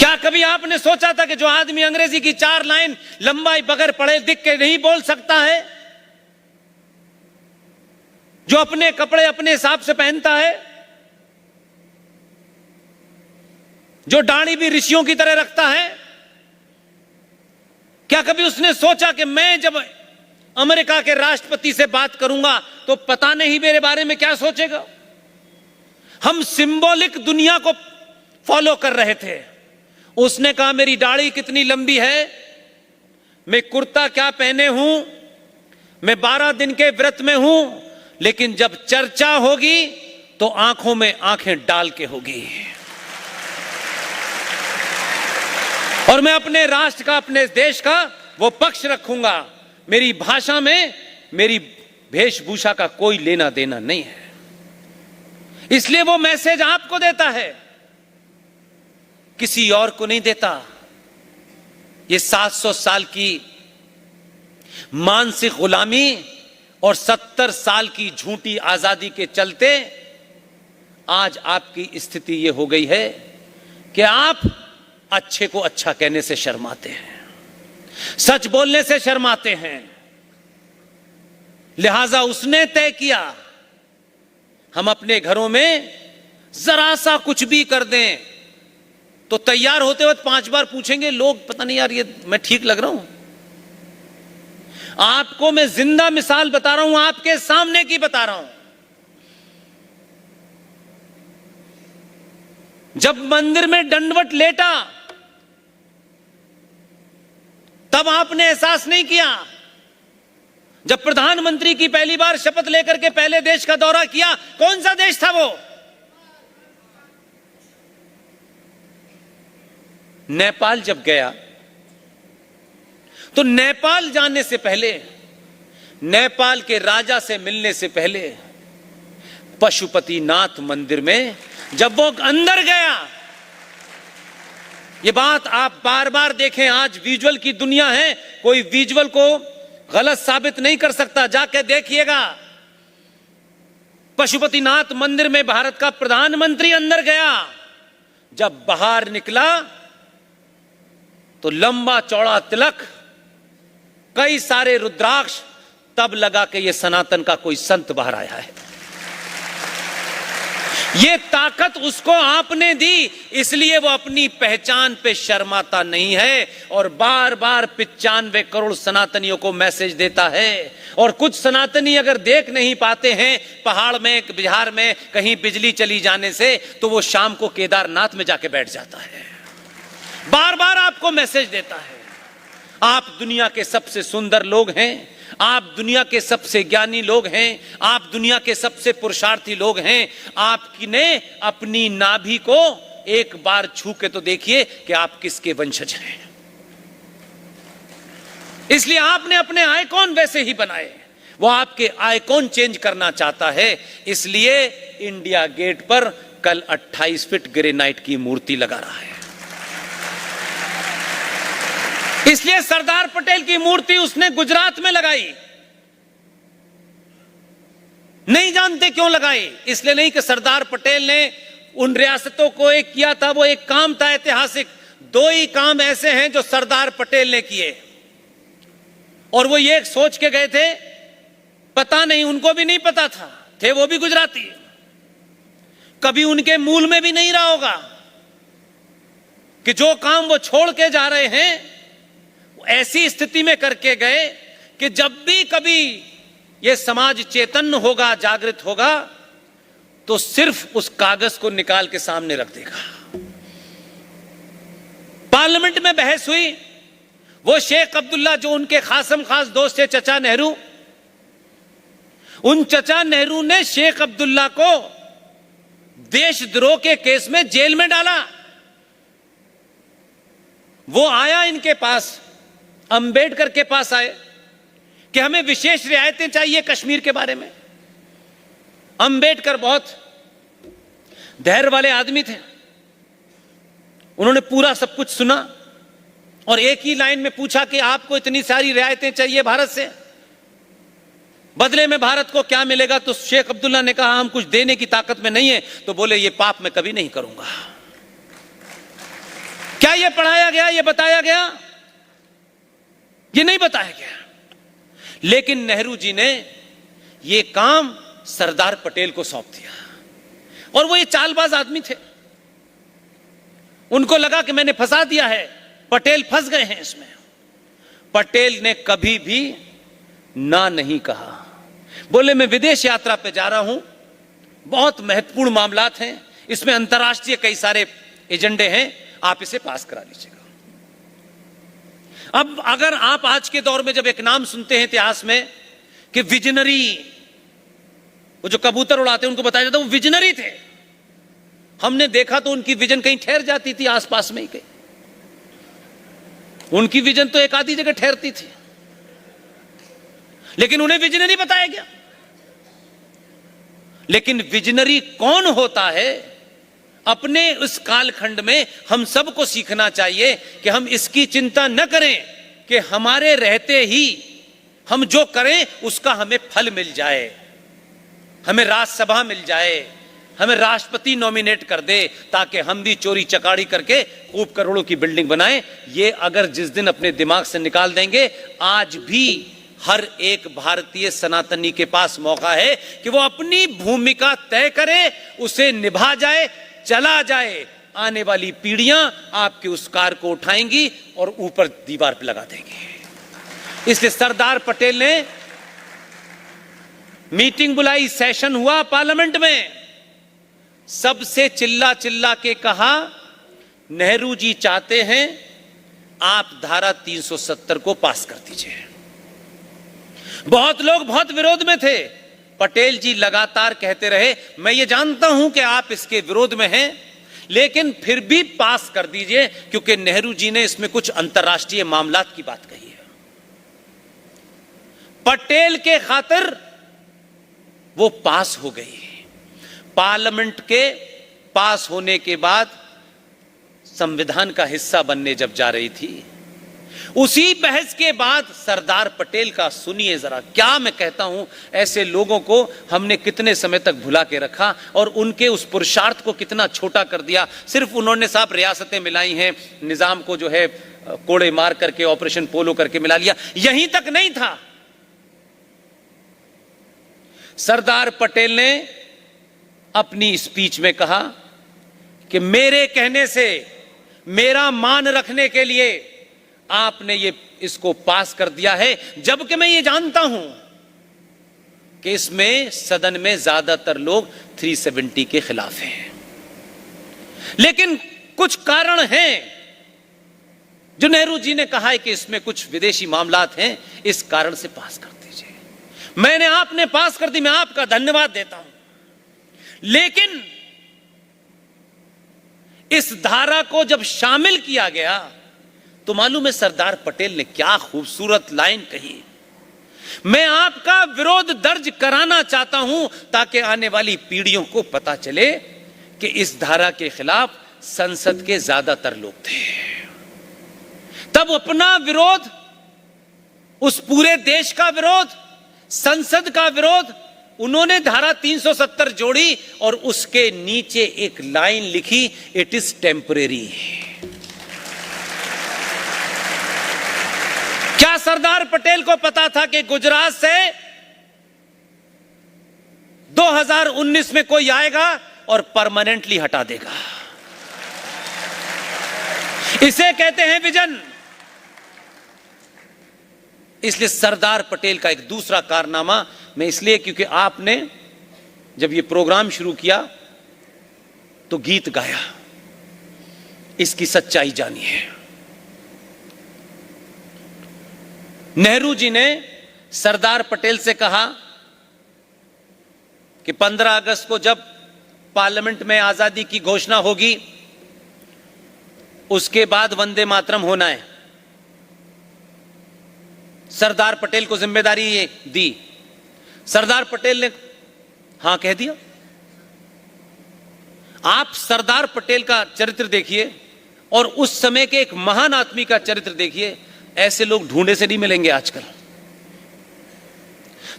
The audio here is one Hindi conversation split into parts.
क्या कभी आपने सोचा था कि जो आदमी अंग्रेजी की 4 लाइन लंबाई बगैर पढ़े लिख के नहीं बोल सकता है, जो अपने कपड़े अपने हिसाब से पहनता है, जो दाढ़ी भी ऋषियों की तरह रखता है, क्या कभी उसने सोचा कि मैं जब अमेरिका के राष्ट्रपति से बात करूंगा तो पता नहीं मेरे बारे में क्या सोचेगा? हम सिंबॉलिक दुनिया को फॉलो कर रहे थे। उसने कहा मेरी दाढ़ी कितनी लंबी है, मैं कुर्ता क्या पहने हूं, मैं 12 दिन के व्रत में हूं, लेकिन जब चर्चा होगी तो आंखों में आंखें डाल के होगी। और मैं अपने राष्ट्र का, अपने देश का वो पक्ष रखूंगा। मेरी भाषा में, मेरी वेशभूषा का कोई लेना देना नहीं है। इसलिए वो मैसेज आपको देता है, किसी और को नहीं देता। ये 700 साल की मानसिक गुलामी और 70 साल की झूठी आजादी के चलते आज आपकी स्थिति ये हो गई है कि आप अच्छे को अच्छा कहने से शर्माते हैं, सच बोलने से शर्माते हैं। लिहाजा उसने तय किया हम अपने घरों में जरा सा कुछ भी कर दें तो तैयार होते वक्त 5 बार पूछेंगे लोग, पता नहीं यार ये मैं ठीक लग रहा हूं। आपको मैं जिंदा मिसाल बता रहा हूं, आपके सामने की बता रहा हूं। जब मंदिर में दंडवत लेटा तब आपने एहसास नहीं किया। जब प्रधानमंत्री की पहली बार शपथ लेकर के पहले देश का दौरा किया, कौन सा देश था वो? नेपाल जब गया तो नेपाल जाने से पहले, नेपाल के राजा से मिलने से पहले पशुपतिनाथ मंदिर में जब वो अंदर गया, ये बात आप बार बार देखें। आज विजुअल की दुनिया है, कोई विजुअल को गलत साबित नहीं कर सकता, जाके देखिएगा। पशुपतिनाथ मंदिर में भारत का प्रधानमंत्री अंदर गया, जब बाहर निकला तो लंबा चौड़ा तिलक, कई सारे रुद्राक्ष, तब लगा कि यह सनातन का कोई संत बाहर आया है। ये ताकत उसको आपने दी, इसलिए वो अपनी पहचान पे शर्माता नहीं है और बार बार 95 करोड़ सनातनियों को मैसेज देता है। और कुछ सनातनी अगर देख नहीं पाते हैं पहाड़ में, बिहार में कहीं बिजली चली जाने से, तो वो शाम को केदारनाथ में जाके बैठ जाता है। बार बार आपको मैसेज देता है, आप दुनिया के सबसे सुंदर लोग हैं, आप दुनिया के सबसे ज्ञानी लोग हैं, आप दुनिया के सबसे पुरुषार्थी लोग हैं। आपने अपनी नाभि को एक बार छू के तो देखिए कि आप किसके वंशज हैं। इसलिए आपने अपने आइकॉन वैसे ही बनाए। वो आपके आइकॉन चेंज करना चाहता है, इसलिए इंडिया गेट पर कल 28 फीट ग्रेनाइट की मूर्ति लगा रहा है। इसलिए सरदार पटेल की मूर्ति उसने गुजरात में लगाई। नहीं जानते क्यों लगाई? इसलिए नहीं कि सरदार पटेल ने उन रियासतों को एक किया था, वो एक काम था ऐतिहासिक। 2 ही काम ऐसे हैं जो सरदार पटेल ने किए, और वो ये सोच के गए थे, पता नहीं, उनको भी नहीं पता था, थे वो भी गुजराती, कभी उनके मूल में भी नहीं रहा होगा कि जो काम वो छोड़ के जा रहे हैं ऐसी स्थिति में करके गए कि जब भी कभी यह समाज चेतन होगा, जागृत होगा, तो सिर्फ उस कागज को निकाल के सामने रख देगा। पार्लियामेंट में बहस हुई, वो शेख अब्दुल्ला जो उनके खासम खास दोस्त थे, चचा नेहरू, उन चचा नेहरू ने शेख अब्दुल्ला को देशद्रोह के केस में जेल में डाला। वो आया इनके पास, अंबेडकर के पास आए कि हमें विशेष रियायतें चाहिए कश्मीर के बारे में। अंबेडकर बहुत धैर्य वाले आदमी थे, उन्होंने पूरा सब कुछ सुना और एक ही लाइन में पूछा कि आपको इतनी सारी रियायतें चाहिए भारत से, बदले में भारत को क्या मिलेगा? तो शेख अब्दुल्ला ने कहा हम कुछ देने की ताकत में नहीं है। तो बोले ये पाप मैं कभी नहीं करूंगा। क्या क्या ये पढ़ाया गया, ये बताया गया? ये नहीं बताया गया। लेकिन नेहरू जी ने ये काम सरदार पटेल को सौंप दिया, और वो ये चालबाज आदमी थे। उनको लगा कि मैंने फंसा दिया है, पटेल फंस गए हैं इसमें। पटेल ने कभी भी ना नहीं कहा। बोले मैं विदेश यात्रा पे जा रहा हूं, बहुत महत्वपूर्ण मामलात हैं, इसमें अंतर्राष्ट्रीय कई सारे एजेंडे हैं, आप इसे पास करा लीजिएगा। अब अगर आप आज के दौर में जब एक नाम सुनते हैं इतिहास में कि विजनरी, वो जो कबूतर उड़ाते हैं उनको बताया जाता है वो विजनरी थे, हमने देखा तो उनकी विजन कहीं ठहर जाती थी आसपास में ही कहीं। उनकी विजन तो एक आधी जगह ठहरती थी, लेकिन उन्हें विजनरी बताया गया। लेकिन विजनरी कौन होता है, अपने उस कालखंड में हम सबको सीखना चाहिए कि हम इसकी चिंता न करें कि हमारे रहते ही हम जो करें उसका हमें फल मिल जाए, हमें राज्यसभा मिल जाए, हमें राष्ट्रपति नॉमिनेट कर दे, ताकि हम भी चोरी चकारी करके खूब करोड़ों की बिल्डिंग बनाएं। ये अगर जिस दिन अपने दिमाग से निकाल देंगे, आज भी हर एक भारतीय सनातनी के पास मौका है कि वो अपनी भूमिका तय करे, उसे निभा जाए, चला जाए। आने वाली पीढ़ियां आपके उस कार को उठाएंगी और ऊपर दीवार पर लगा देंगी। इसलिए सरदार पटेल ने मीटिंग बुलाई, सेशन हुआ पार्लियामेंट में, सबसे चिल्ला चिल्ला के कहा नेहरू जी चाहते हैं आप धारा 370 को पास कर दीजिए। बहुत लोग बहुत विरोध में थे। पटेल जी लगातार कहते रहे मैं ये जानता हूं कि आप इसके विरोध में हैं, लेकिन फिर भी पास कर दीजिए, क्योंकि नेहरू जी ने इसमें कुछ अंतर्राष्ट्रीय मामलात की बात कही है। पटेल के खातिर वो पास हो गई। पार्लियामेंट के पास होने के बाद संविधान का हिस्सा बनने जब जा रही थी, उसी बहस के बाद सरदार पटेल का सुनिए जरा, क्या मैं कहता हूं, ऐसे लोगों को हमने कितने समय तक भुला के रखा और उनके उस पुरुषार्थ को कितना छोटा कर दिया। सिर्फ उन्होंने साहब रियासतें मिलाई हैं, निजाम को जो है कोड़े मार करके ऑपरेशन पोलो करके मिला लिया, यहीं तक नहीं था। सरदार पटेल ने अपनी स्पीच में कहा कि मेरे कहने से, मेरा मान रखने के लिए आपने ये इसको पास कर दिया है, जबकि मैं ये जानता हूं कि इसमें सदन में ज्यादातर लोग 370 के खिलाफ हैं, लेकिन कुछ कारण हैं जो नेहरू जी ने कहा है कि इसमें कुछ विदेशी मामलात हैं, इस कारण से पास कर दीजिए। मैंने आपने पास कर दी, मैं आपका धन्यवाद देता हूं। लेकिन इस धारा को जब शामिल किया गया तो मालूम है सरदार पटेल ने क्या खूबसूरत लाइन कही, मैं आपका विरोध दर्ज कराना चाहता हूं ताकि आने वाली पीढ़ियों को पता चले कि इस धारा के खिलाफ संसद के ज्यादातर लोग थे। तब अपना विरोध, उस पूरे देश का विरोध, संसद का विरोध, उन्होंने धारा 370 जोड़ी और उसके नीचे एक लाइन लिखी, इट इज टेम्परेरी। क्या सरदार पटेल को पता था कि गुजरात से 2019 में कोई आएगा और परमानेंटली हटा देगा? इसे कहते हैं विजन। इसलिए सरदार पटेल का एक दूसरा कारनामा मैं इसलिए, क्योंकि आपने जब ये प्रोग्राम शुरू किया तो गीत गाया, इसकी सच्चाई जानिए। नेहरू जी ने सरदार पटेल से कहा कि 15 अगस्त को जब पार्लियामेंट में आजादी की घोषणा होगी, उसके बाद वंदे मातरम होना है। सरदार पटेल को जिम्मेदारी ये दी, सरदार पटेल ने हां कह दिया। आप सरदार पटेल का चरित्र देखिए और उस समय के एक महान आदमी का चरित्र देखिए, ऐसे लोग ढूंढे से नहीं मिलेंगे आजकल।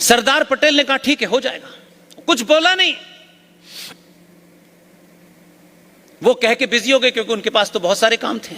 सरदार पटेल ने कहा ठीक है हो जाएगा, कुछ बोला नहीं। वो कह के बिजी हो गए क्योंकि उनके पास तो बहुत सारे काम थे।